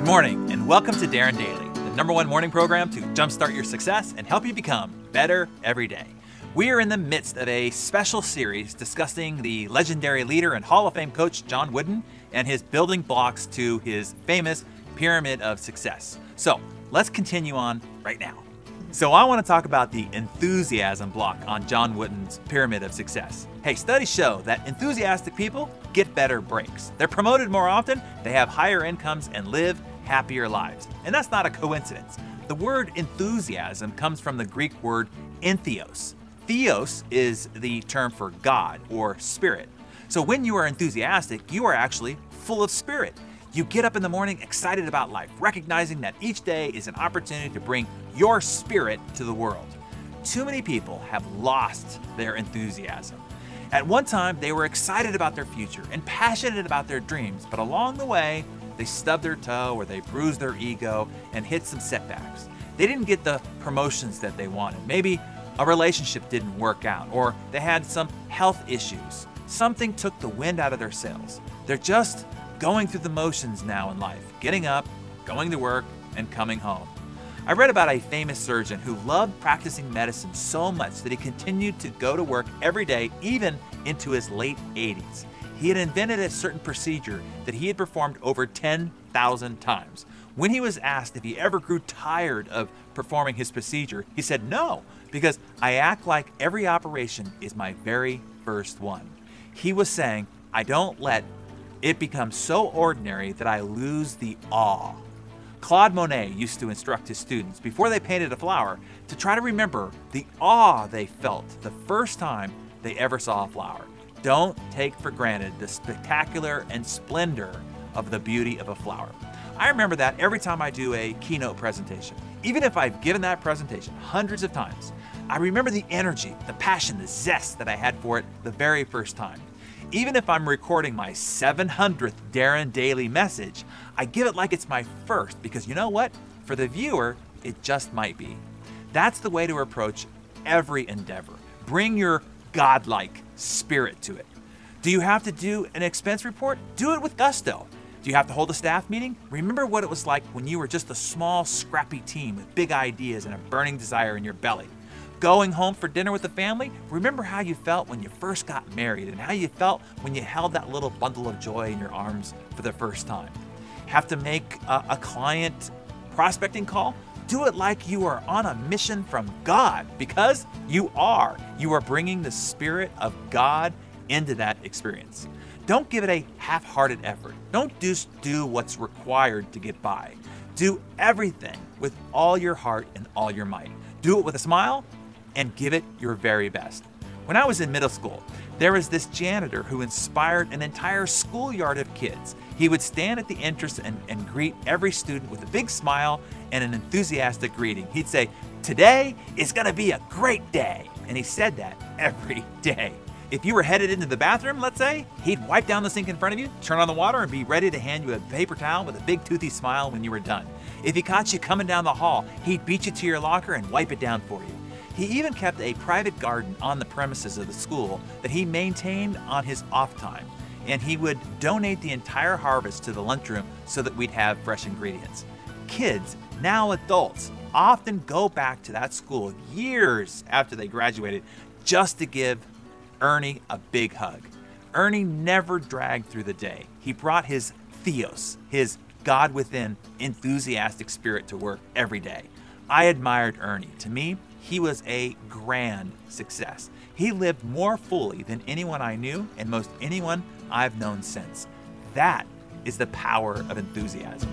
Good morning, and welcome to Darren Daily, the #1 morning program to jumpstart your success and help you become better every day. We are in the midst of a special series discussing the legendary leader and Hall of Fame coach John Wooden and his building blocks to his famous pyramid of success. So let's continue on right now. So I want to talk about the enthusiasm block on John Wooden's pyramid of success. Hey, studies show that enthusiastic people get better breaks. They're promoted more often, they have higher incomes, and live happier lives. And that's not a coincidence. The word enthusiasm comes from the Greek word entheos. Theos is the term for God or spirit. So when you are enthusiastic, you are actually full of spirit. You get up in the morning excited about life, recognizing that each day is an opportunity to bring your spirit to the world. Too many people have lost their enthusiasm. At one time, they were excited about their future and passionate about their dreams, but along the way, they stubbed their toe or they bruised their ego and hit some setbacks. They didn't get the promotions that they wanted. Maybe a relationship didn't work out, or they had some health issues. Something took the wind out of their sails. They're just going through the motions now in life, getting up, going to work, and coming home. I read about a famous surgeon who loved practicing medicine so much that he continued to go to work every day, even into his late 80s. He had invented a certain procedure that he had performed over 10,000 times. When he was asked if he ever grew tired of performing his procedure, he said no, because I act like every operation is my very first one. He was saying, I don't let it becomes so ordinary that I lose the awe. Claude Monet used to instruct his students before they painted a flower to try to remember the awe they felt the first time they ever saw a flower. Don't take for granted the spectacular and splendor of the beauty of a flower. I remember that every time I do a keynote presentation. Even if I've given that presentation hundreds of times, I remember the energy, the passion, the zest that I had for it the very first time. Even if I'm recording my 700th Darren Daily message, I give it like it's my first, because you know what? For the viewer, it just might be. That's the way to approach every endeavor. Bring your godlike spirit to it. Do you have to do an expense report? Do it with gusto. Do you have to hold a staff meeting? Remember what it was like when you were just a small, scrappy team with big ideas and a burning desire in your belly. Going home for dinner with the family? Remember how you felt when you first got married and how you felt when you held that little bundle of joy in your arms for the first time. Have to make a client prospecting call? Do it like you are on a mission from God, because you are. You are bringing the Spirit of God into that experience. Don't give it a half-hearted effort. Don't just do what's required to get by. Do everything with all your heart and all your might. Do it with a smile and give it your very best. When I was in middle school, there was this janitor who inspired an entire schoolyard of kids. He would stand at the entrance and greet every student with a big smile and an enthusiastic greeting. He'd say, "Today is gonna be a great day." And he said that every day. If you were headed into the bathroom, let's say, he'd wipe down the sink in front of you, turn on the water, and be ready to hand you a paper towel with a big toothy smile when you were done. If he caught you coming down the hall, he'd beat you to your locker and wipe it down for you. He even kept a private garden on the premises of the school that he maintained on his off time, and he would donate the entire harvest to the lunchroom so that we'd have fresh ingredients. Kids, now adults, often go back to that school years after they graduated just to give Ernie a big hug. Ernie never dragged through the day. He brought his theos, his God within enthusiastic spirit to work every day. I admired Ernie. To me, he was a grand success. He lived more fully than anyone I knew and most anyone I've known since. That is the power of enthusiasm.